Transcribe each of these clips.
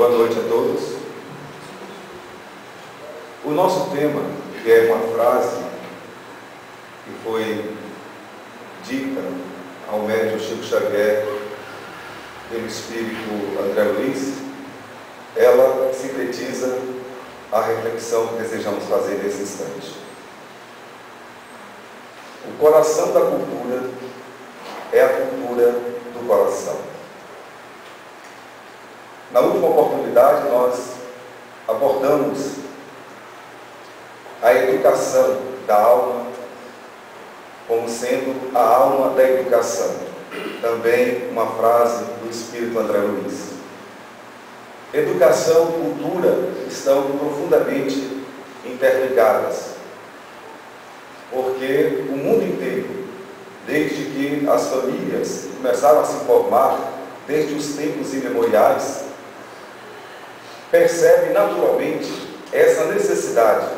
Boa noite a todos. O nosso tema, que é uma frase que foi dita ao médium Chico Xavier pelo espírito André Luiz, ela sintetiza a reflexão que desejamos fazer nesse instante. O coração da cultura é a cultura do coração. Na última oportunidade, nós abordamos a educação da alma como sendo a alma da educação. Também uma frase do espírito André Luiz. Educação e cultura estão profundamente interligadas, porque o mundo inteiro, desde que as famílias começaram a se formar, desde os tempos imemoriais, percebe naturalmente essa necessidade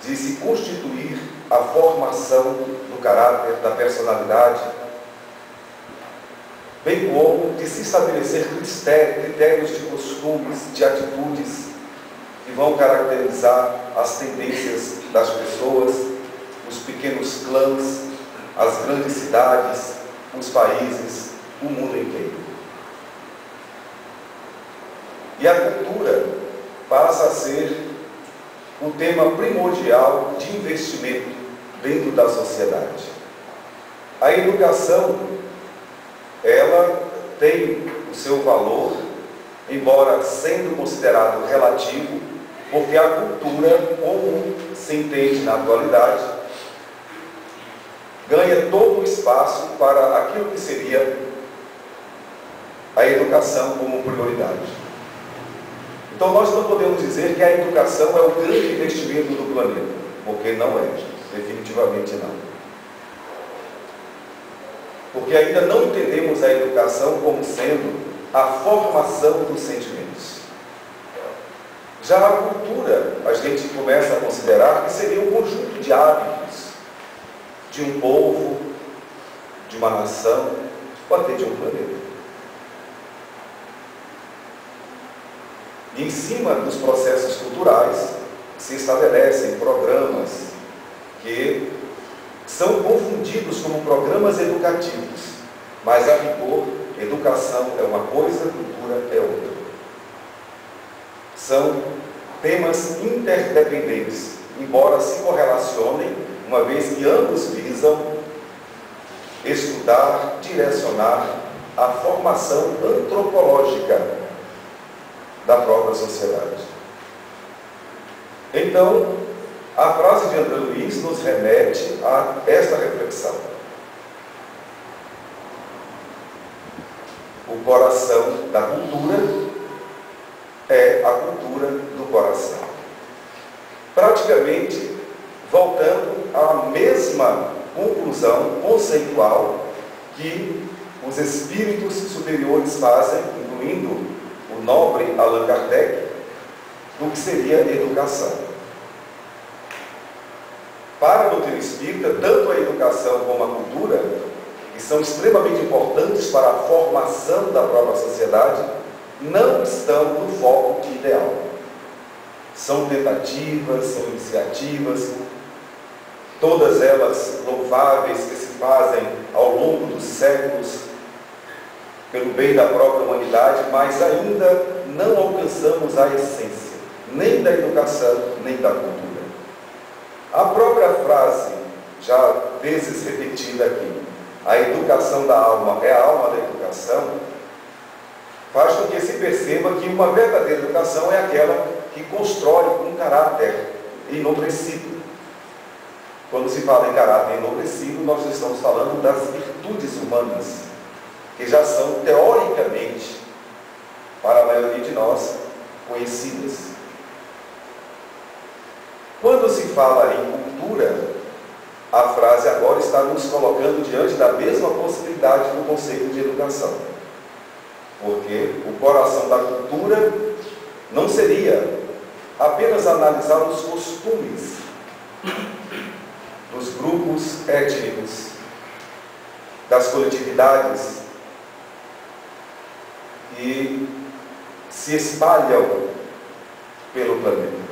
de se constituir a formação do caráter, da personalidade, bem como de se estabelecer critérios de costumes, de atitudes que vão caracterizar as tendências das pessoas, os pequenos clãs, as grandes cidades, os países, o mundo inteiro. E a cultura passa a ser o tema primordial de investimento dentro da sociedade. A educação, ela tem o seu valor, embora sendo considerado relativo, porque a cultura, como se entende na atualidade, ganha todo o espaço para aquilo que seria a educação como prioridade. Então nós não podemos dizer que a educação é o grande investimento do planeta, porque não é, definitivamente não. Porque ainda não entendemos a educação como sendo a formação dos sentimentos. Já a cultura, a gente começa a considerar que seria um conjunto de hábitos de um povo, de uma nação, ou até de um planeta. E em cima dos processos culturais se estabelecem programas que são confundidos como programas educativos, mas a rigor, educação é uma coisa, cultura é outra. São temas interdependentes, embora se correlacionem, uma vez que ambos visam estudar, direcionar a formação antropológica da própria sociedade. Então, a frase de André Luiz nos remete a esta reflexão. O coração da cultura é a cultura do coração. Praticamente, voltando à mesma conclusão conceitual que os espíritos superiores fazem, incluindo o nobre Allan Kardec, do que seria educação. Para a doutrina espírita, tanto a educação como a cultura, que são extremamente importantes para a formação da própria sociedade, não estão no foco ideal. São tentativas, são iniciativas, todas elas louváveis, que se fazem ao longo dos séculos, pelo bem da própria humanidade, mas ainda não alcançamos a essência, nem da educação, nem da cultura. A própria frase, já vezes repetida aqui, a educação da alma é a alma da educação, faz com que se perceba que uma verdadeira educação é aquela que constrói um caráter enobrecido. Quando se fala em caráter enobrecido, nós estamos falando das virtudes humanas, que já são, teoricamente, para a maioria de nós, conhecidas. Quando se fala em cultura, a frase agora está nos colocando diante da mesma possibilidade do conceito de educação. Porque o coração da cultura não seria apenas analisar os costumes dos grupos étnicos, das coletividades, e se espalham pelo planeta.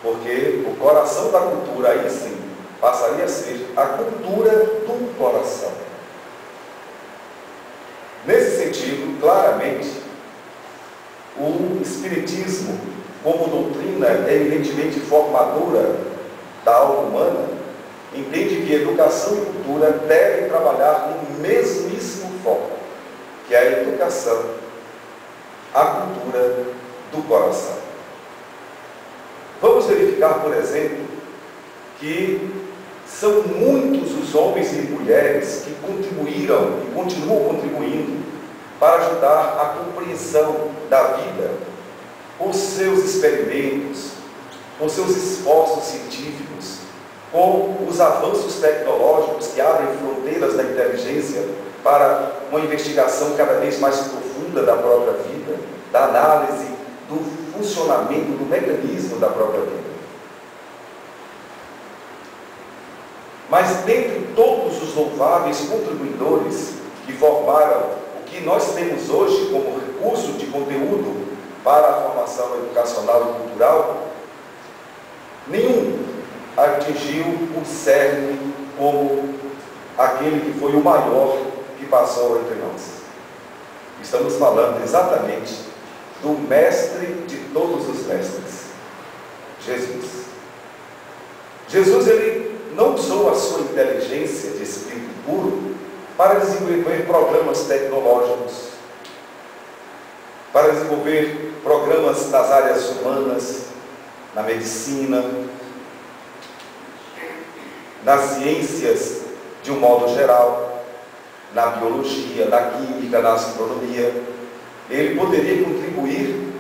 Porque o coração da cultura, aí sim, passaria a ser a cultura do coração. Nesse sentido, claramente, o Espiritismo, como doutrina evidentemente formadora da alma humana, entende que educação e cultura devem trabalhar no mesmíssimo foco, que é a educação, a cultura do coração. Vamos verificar, por exemplo, que são muitos os homens e mulheres que contribuíram e continuam contribuindo para ajudar a compreensão da vida, por seus experimentos, por seus esforços científicos, com os avanços tecnológicos que abrem fronteiras da inteligência para uma investigação cada vez mais profunda da própria vida, da análise do funcionamento, do mecanismo da própria vida. Mas dentre todos os louváveis contribuidores que formaram o que nós temos hoje como recurso de conteúdo para a formação educacional e cultural, nenhum atingiu o cerne como aquele que foi o maior que passou entre nós. Estamos falando exatamente do mestre de todos os mestres, Jesus. Jesus, ele não usou a sua inteligência de espírito puro para desenvolver programas tecnológicos, para desenvolver programas nas áreas humanas, na medicina, nas ciências de um modo geral, na biologia, na química, na astronomia. Ele poderia contribuir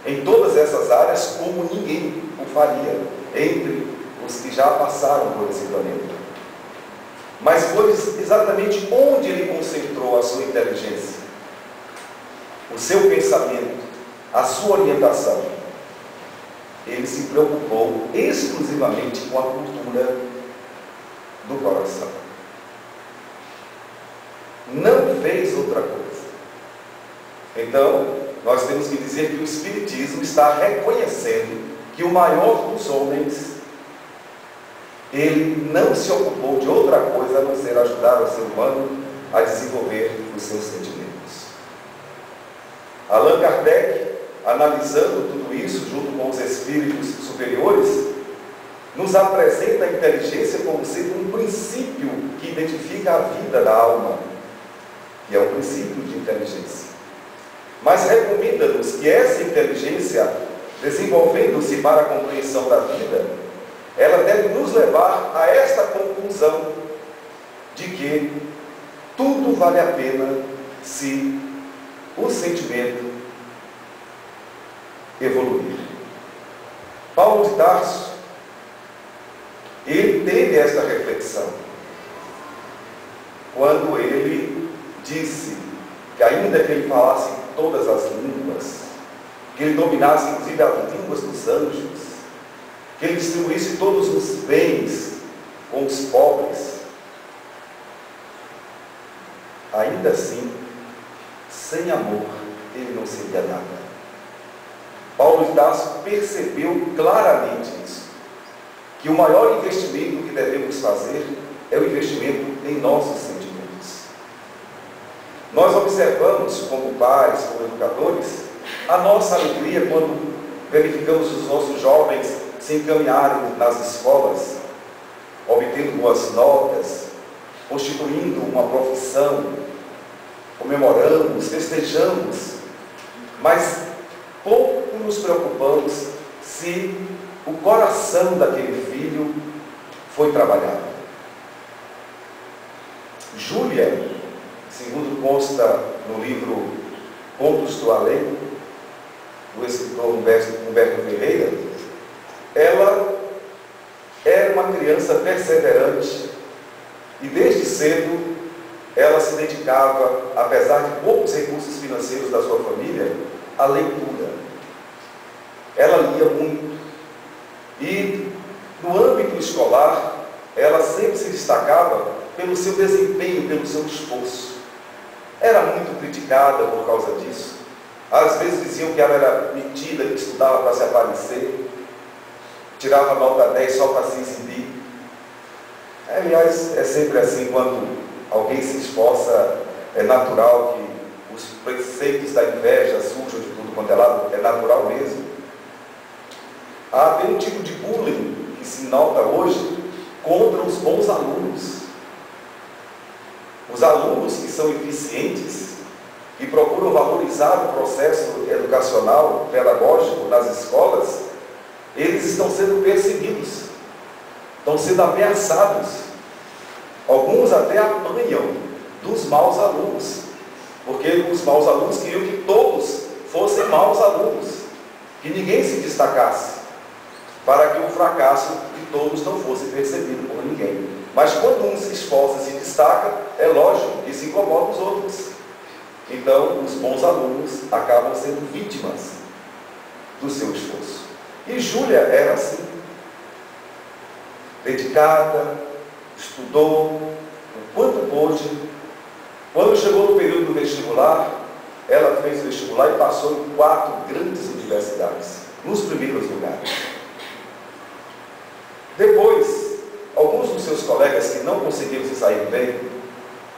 em todas essas áreas como ninguém o faria, entre os que já passaram por esse planeta. Mas foi exatamente onde ele concentrou a sua inteligência, o seu pensamento, a sua orientação. Ele se preocupou exclusivamente com a cultura do coração. Não fez outra coisa. Então, nós temos que dizer que o Espiritismo está reconhecendo que o maior dos homens, ele não se ocupou de outra coisa a não ser ajudar o ser humano a desenvolver os seus sentimentos. Allan Kardec, analisando tudo isso junto com os espíritos superiores, nos apresenta a inteligência como sendo um princípio que identifica a vida da alma, que é um princípio de inteligência. Mas recomenda-nos que essa inteligência, desenvolvendo-se para a compreensão da vida, ela deve nos levar a esta conclusão de que tudo vale a pena se o sentimento evoluir. Paulo de Tarso, ele teve esta reflexão quando ele disse que ainda que ele falasse todas as línguas, que ele dominasse inclusive as línguas dos anjos, que ele distribuísse todos os bens com os pobres, ainda assim, sem amor, ele não seria nada. Paulo de Tarso percebeu claramente isso, que o maior investimento que devemos fazer é o investimento em nossos sentimentos. Nós observamos, como pais, como educadores, a nossa alegria quando verificamos os nossos jovens se encaminharem nas escolas, obtendo boas notas, constituindo uma profissão, comemoramos, festejamos, mas pouco nos preocupamos se o coração daquele filho foi trabalhado. Júlia, segundo consta no livro Contos do Além, do escritor Humberto Ferreira, ela era uma criança perseverante e desde cedo ela se dedicava, apesar de poucos recursos financeiros da sua família, à leitura. Ela lia muito e no âmbito escolar ela sempre se destacava pelo seu desempenho, pelo seu esforço. Era muito criticada por causa disso. Às vezes diziam que ela era metida, que estudava para se aparecer, tirava nota 10 só para se exibir. Aliás, é sempre assim, quando alguém se esforça, é natural que os preceitos da inveja surjam de tudo quanto é lado, é natural mesmo. Há até um tipo de bullying que se nota hoje contra os bons alunos. Os alunos que são eficientes e procuram valorizar o processo educacional, pedagógico nas escolas, eles estão sendo perseguidos, estão sendo ameaçados. Alguns até apanham dos maus alunos, porque os maus alunos queriam que todos fossem maus alunos, que ninguém se destacasse, para que o fracasso de todos não fosse percebido por ninguém. Mas quando um se esforça e se destaca, é lógico que se incomoda os outros. Então, os bons alunos acabam sendo vítimas do seu esforço. E Júlia era assim, dedicada, estudou o quanto pôde. Quando chegou no período do vestibular, ela fez o vestibular e passou em 4 grandes universidades, nos primeiros lugares. Depois, alguns dos seus colegas que não conseguiram se sair bem,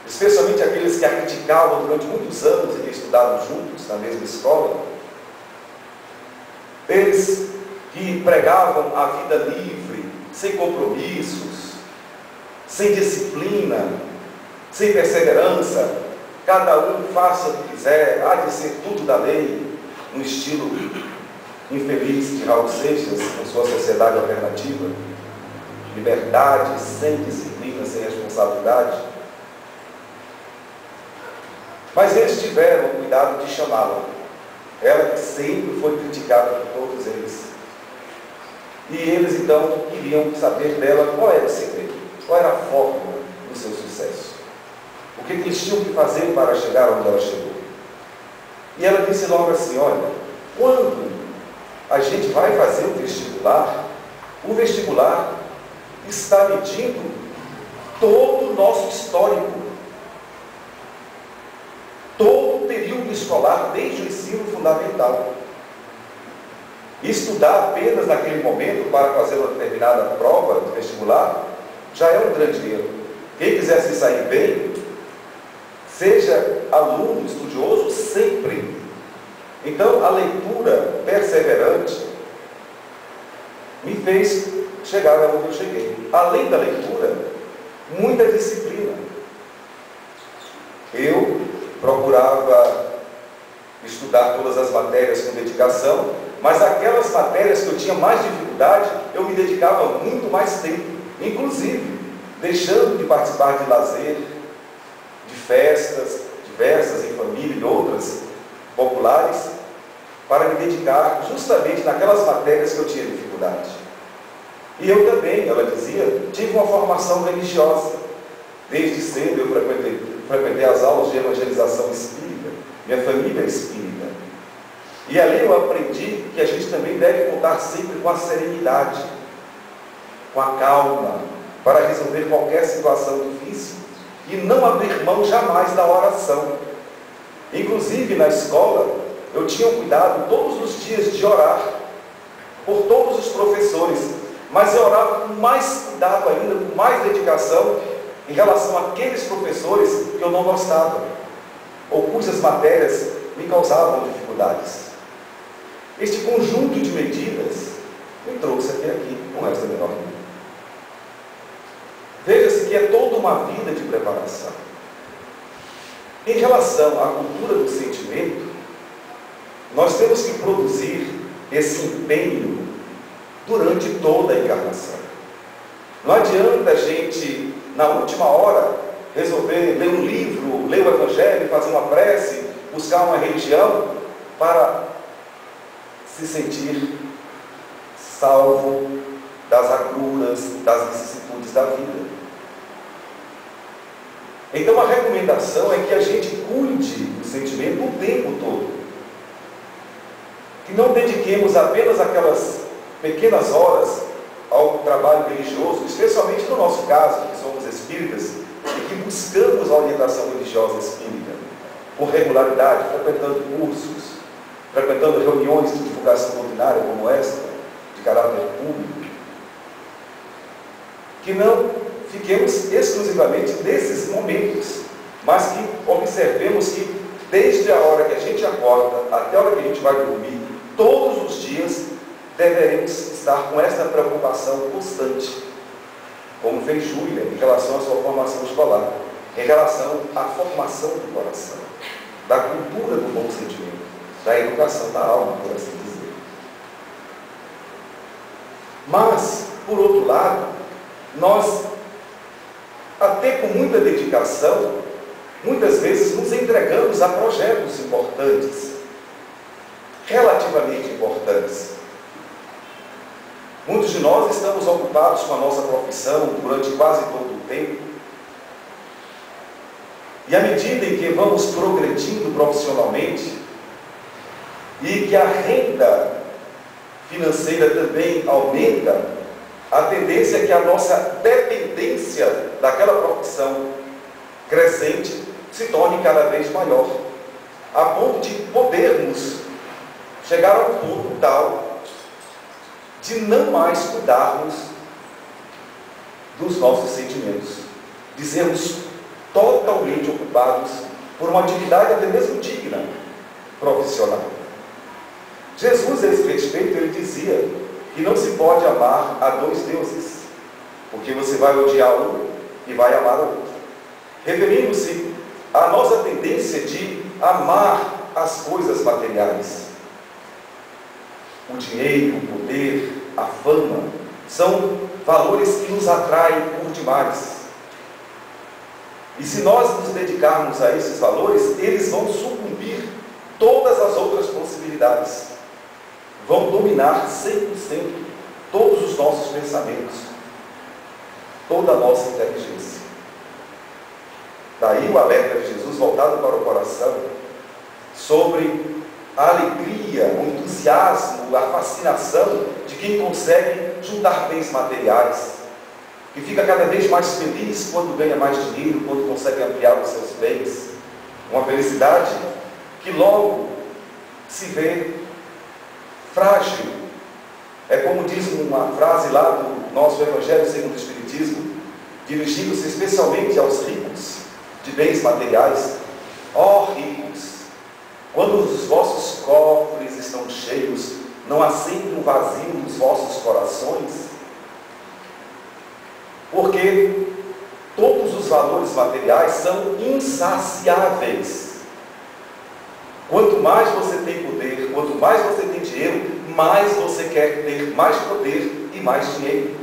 especialmente aqueles que a criticavam durante muitos anos e que estudaram juntos na mesma escola, eles que pregavam a vida livre, sem compromissos, sem disciplina, sem perseverança, cada um faça o que quiser, há de ser tudo da lei, no estilo infeliz de Raul Seixas, com sua sociedade alternativa, liberdade sem disciplina, sem responsabilidade. Mas eles tiveram o cuidado de chamá-la. Ela que sempre foi criticada por todos eles. E eles então queriam saber dela qual era o segredo, qual era a fórmula do seu sucesso. O que eles tinham que fazer para chegar onde ela chegou. E ela disse logo assim: olha, quando a gente vai fazer o vestibular está medindo todo o nosso histórico, todo o período escolar, desde o ensino fundamental. Estudar apenas naquele momento para fazer uma determinada prova de vestibular já é um grande erro. Quem quiser se sair bem, seja aluno estudioso sempre. Então, a leitura perseverante me fez chegar onde eu cheguei. Além da leitura, muita disciplina. Eu procurava estudar todas as matérias com dedicação, mas aquelas matérias que eu tinha mais dificuldade, eu me dedicava muito mais tempo, inclusive deixando de participar de lazer, de festas diversas em família e outras populares, para me dedicar justamente naquelas matérias que eu tinha dificuldade. E eu também, ela dizia, tive uma formação religiosa. Desde cedo eu frequentei as aulas de evangelização espírita, minha família é espírita. E ali eu aprendi que a gente também deve contar sempre com a serenidade, com a calma, para resolver qualquer situação difícil e não abrir mão jamais da oração. Inclusive na escola, eu tinha cuidado todos os dias de orar por todos os professores, mas eu orava com mais cuidado ainda, com mais dedicação em relação àqueles professores que eu não gostava, ou cujas matérias me causavam dificuldades. Este conjunto de medidas me trouxe até aqui, com esta menor dúvida. Veja-se que é toda uma vida de preparação. Em relação à cultura do sentimento, nós temos que produzir esse empenho durante toda a encarnação. Não adianta a gente, na última hora, resolver ler um livro, ler o Evangelho, fazer uma prece, buscar uma religião, para se sentir salvo das agruras, das vicissitudes da vida. Então a recomendação é que a gente cuide do sentimento o tempo todo. Que não dediquemos apenas aquelas pequenas horas ao trabalho religioso, especialmente no nosso caso, que somos espíritas, e que buscamos a orientação religiosa espírita, com regularidade, frequentando cursos, frequentando reuniões de divulgação doutrinária como esta, de caráter público, que não fiquemos exclusivamente nesses momentos, mas que observemos que desde a hora que a gente acorda até a hora que a gente vai dormir, todos os dias deveremos estar com essa preocupação constante, como fez Júlia em relação à sua formação escolar, em relação à formação do coração, da cultura do bom sentimento, da educação da alma, por assim dizer. Mas, por outro lado, nós, até com muita dedicação, muitas vezes nos entregamos a projetos importantes, relativamente importantes. Muitos de nós estamos ocupados com a nossa profissão durante quase todo o tempo. E à medida em que vamos progredindo profissionalmente e que a renda financeira também aumenta, a tendência é que a nossa dependência daquela profissão crescente se torne cada vez maior, a ponto de podermos chegar ao ponto tal de não mais cuidarmos dos nossos sentimentos, de sermos totalmente ocupados por uma atividade até mesmo digna, profissional. Jesus, a esse respeito, ele dizia que não se pode amar a dois deuses, porque você vai odiar um e vai amar o outro, referindo-se à nossa tendência de amar as coisas materiais. O dinheiro, o poder, a fama, são valores que nos atraem por demais. E se nós nos dedicarmos a esses valores, eles vão sucumbir todas as outras possibilidades. Vão dominar 100% todos os nossos pensamentos, toda a nossa inteligência. Daí o alerta de Jesus voltado para o coração sobre a alegria, o entusiasmo, a fascinação de quem consegue juntar bens materiais, que fica cada vez mais feliz quando ganha mais dinheiro, quando consegue ampliar os seus bens. Uma felicidade que logo se vê frágil. É como diz uma frase lá do nosso Evangelho segundo o Espiritismo, dirigindo-se especialmente aos ricos de bens materiais: ó ricos, quando os vossos cofres estão cheios, não há sempre um vazio nos vossos corações? Porque todos os valores materiais são insaciáveis. Quanto mais você tem poder, quanto mais você tem dinheiro, mais você quer ter mais poder e mais dinheiro.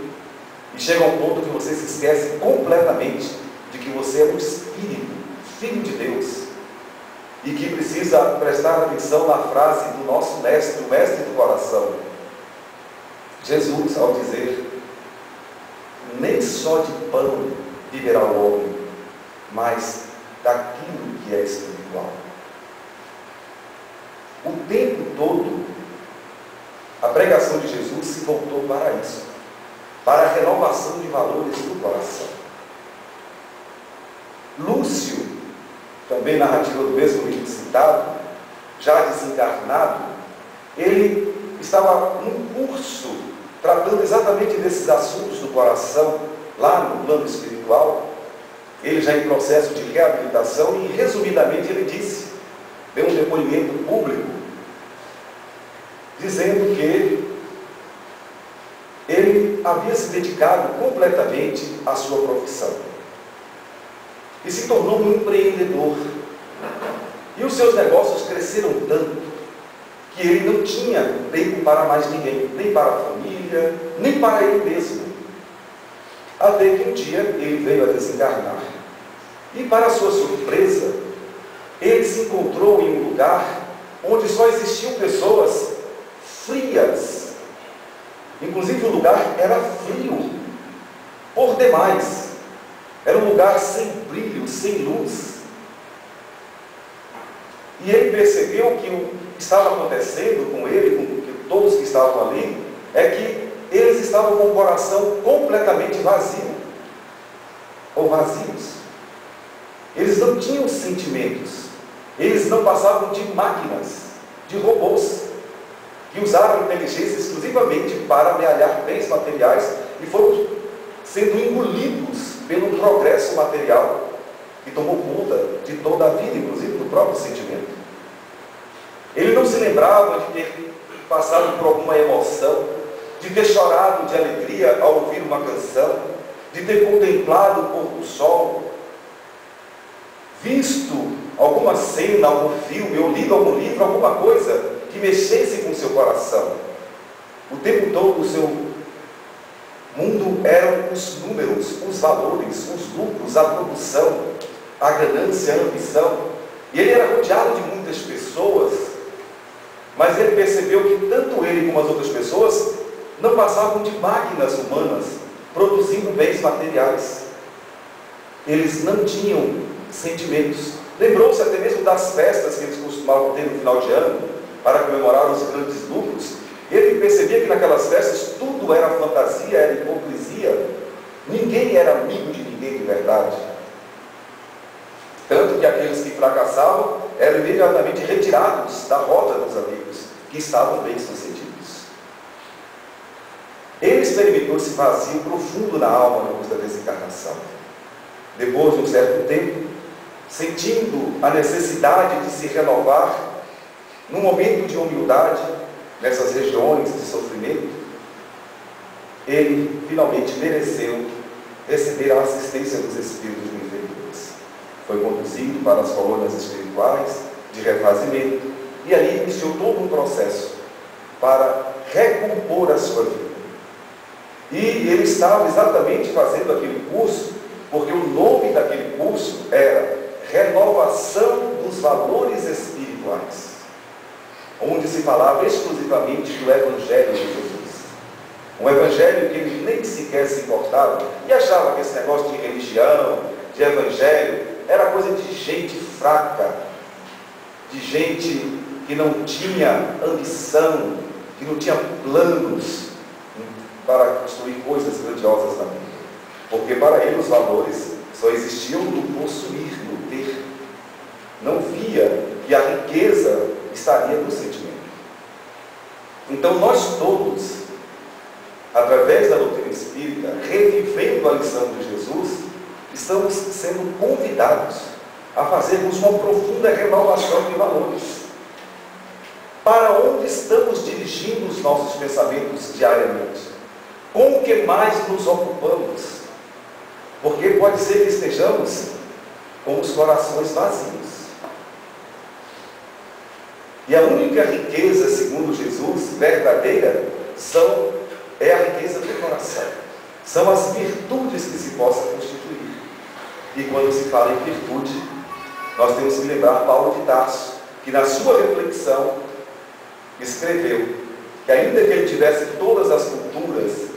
E chega a um ponto que você se esquece completamente de que você é um espírito, filho de Deus, e que precisa prestar atenção na frase do nosso mestre, o mestre do coração, Jesus, ao dizer: nem só de pão viverá o homem, mas daquilo que é espiritual. O tempo todo, a pregação de Jesus se voltou para isso, para a renovação de valores do coração. Lúcio, também narrativa do mesmo livro citado, já desencarnado, ele estava num curso tratando exatamente desses assuntos do coração, lá no plano espiritual, ele já em processo de reabilitação, e resumidamente ele disse, deu um depoimento público, dizendo que ele havia se dedicado completamente à sua profissão e se tornou um empreendedor, e os seus negócios cresceram tanto que ele não tinha tempo para mais ninguém, nem para a família, nem para ele mesmo. Até que um dia ele veio a desencarnar. E para sua surpresa, ele se encontrou em um lugar onde só existiam pessoas frias. Inclusive o lugar era frio, por demais. Era um lugar sem brilho, sem luz. E ele percebeu que o que estava acontecendo com ele, com todos que estavam ali, é que eles estavam com o coração completamente vazio, ou vazios. Eles não tinham sentimentos, eles não passavam de máquinas, de robôs que usaram inteligência exclusivamente para amealhar bens materiais e foram sendo engolidos pelo progresso material que tomou conta de toda a vida, inclusive do próprio sentimento. Ele não se lembrava de ter passado por alguma emoção, de ter chorado de alegria ao ouvir uma canção, de ter contemplado o pôr do sol, visto alguma cena, algum filme, ou lido algum livro, alguma coisa que mexesse com o seu coração. O tempo todo o seu mundo eram os números, os valores, os lucros, a produção, a ganância, a ambição. E ele era rodeado de muitas pessoas, mas ele percebeu que tanto ele como as outras pessoas não passavam de máquinas humanas produzindo bens materiais. Eles não tinham sentimentos. Lembrou-se até mesmo das festas que eles costumavam ter no final de ano para comemorar os grandes lucros. Ele percebia que naquelas festas tudo era fantasia, era hipocrisia. Ninguém era amigo de ninguém de verdade. Tanto que aqueles que fracassavam eram imediatamente retirados da rota dos amigos, que estavam bem-sucedidos. Ele experimentou esse vazio profundo na alma depois da desencarnação. Depois de um certo tempo, sentindo a necessidade de se renovar, num momento de humildade, nessas regiões de sofrimento, ele finalmente mereceu receber a assistência dos espíritos benfeitores. Foi conduzido para as colônias espirituais de refazimento e ali iniciou todo um processo para recompor a sua vida. E ele estava exatamente fazendo aquele curso, porque o nome daquele curso era Renovação dos Valores Espirituais, onde se falava exclusivamente do Evangelho de Jesus. Um Evangelho que ele nem sequer se importava e achava que esse negócio de religião, de Evangelho, era coisa de gente fraca, de gente que não tinha ambição, que não tinha planos para construir coisas grandiosas na vida. Porque para ele os valores só existiam no possuir, no ter. Não via que a riqueza estaria no sentimento. Então nós todos, através da doutrina espírita, revivendo a lição de Jesus, estamos sendo convidados a fazermos uma profunda renovação de valores. Para onde estamos dirigindo os nossos pensamentos diariamente? Com o que mais nos ocupamos? Porque pode ser que estejamos com os corações vazios. E a única riqueza, segundo Jesus, verdadeira, é a riqueza do coração. São as virtudes que se possa constituir. E quando se fala em virtude, nós temos que lembrar Paulo de Tarso, que na sua reflexão escreveu que ainda que ele tivesse todas as culturas,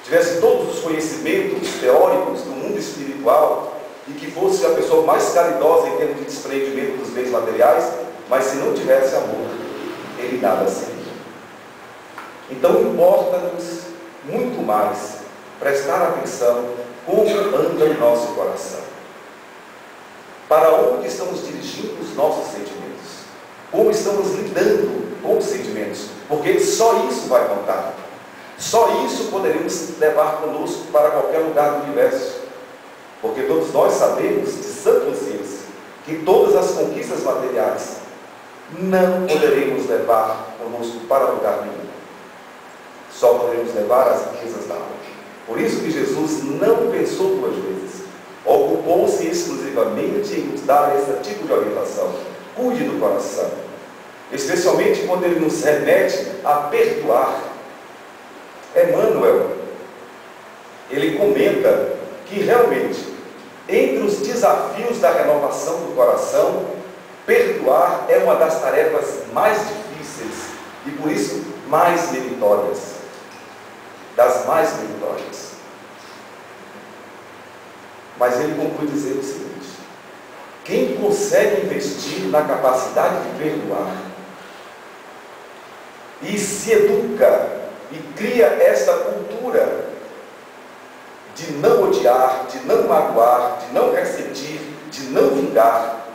tivesse todos os conhecimentos teóricos do mundo espiritual e que fosse a pessoa mais caridosa em termos de desprendimento dos bens materiais, mas se não tivesse amor, ele nada seria. Então importa-nos muito mais prestar atenção como anda o nosso coração. Para onde estamos dirigindo os nossos sentimentos? Como estamos lidando com os sentimentos? Porque só isso vai contar. Só isso poderemos levar conosco para qualquer lugar do universo. Porque todos nós sabemos, de sã consciência, que todas as conquistas materiais não poderemos levar conosco para lugar nenhum. Só poderemos levar as riquezas da alma. Por isso que Jesus não pensou duas vezes. Ocupou-se exclusivamente em nos dar esse tipo de orientação. Cuide do coração. Especialmente quando ele nos remete a perdoar. Emmanuel, ele comenta que realmente, entre os desafios da renovação do coração, perdoar é uma das tarefas mais difíceis e por isso mais meritórias. Das mais meritórias. Mas ele conclui dizendo o seguinte: quem consegue investir na capacidade de perdoar e se educa e cria esta cultura de não odiar, de não magoar, de não ressentir, de não vingar,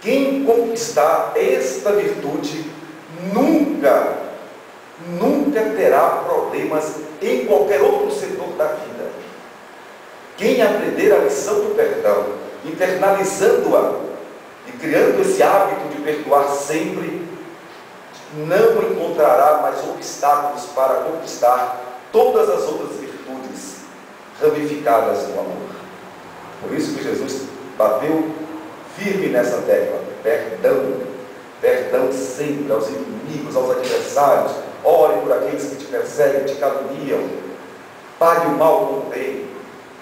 Quem conquistar esta virtude nunca terá problemas em qualquer outro setor da vida. Quem aprender a lição do perdão, internalizando-a e criando esse hábito de perdoar sempre, não encontrará mais obstáculos para conquistar todas as outras virtudes ramificadas no amor. Por isso que Jesus bateu firme nessa tecla: perdão. Perdão sempre aos inimigos, aos adversários. Ore por aqueles que te perseguem, te caluniam. Pague o mal com o bem.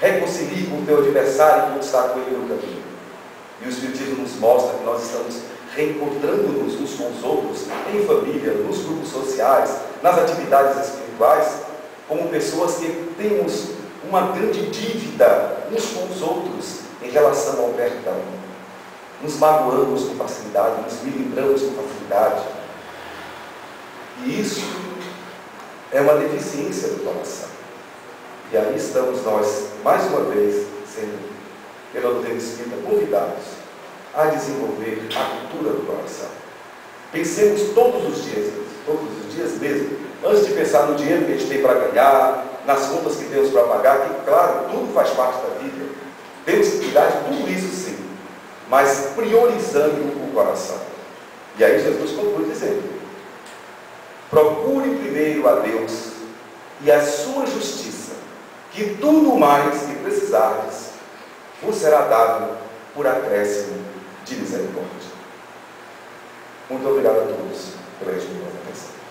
Reconcilie com o teu adversário enquanto está com ele no caminho. E o Espiritismo nos mostra que nós estamos reencontrando-nos uns com os outros, em família, nos grupos sociais, nas atividades espirituais, como pessoas que temos uma grande dívida uns com os outros em relação ao perdão. Nos magoamos com facilidade, nos lembramos com facilidade. E isso é uma deficiência do coração. E aí estamos nós, mais uma vez, sendo, pela doutrina espírita, convidados a desenvolver a cultura do coração. Pensemos todos os dias mesmo, antes de pensar no dinheiro que a gente tem para ganhar, nas contas que temos para pagar, que, claro, tudo faz parte da vida. Temos que cuidar de tudo isso, sim, mas priorizando o coração. E aí Jesus conclui dizendo: procure primeiro a Deus e a sua justiça, que tudo mais que precisardes vos será dado por acréscimo de misericórdia. Muito obrigado a todos pela atenção.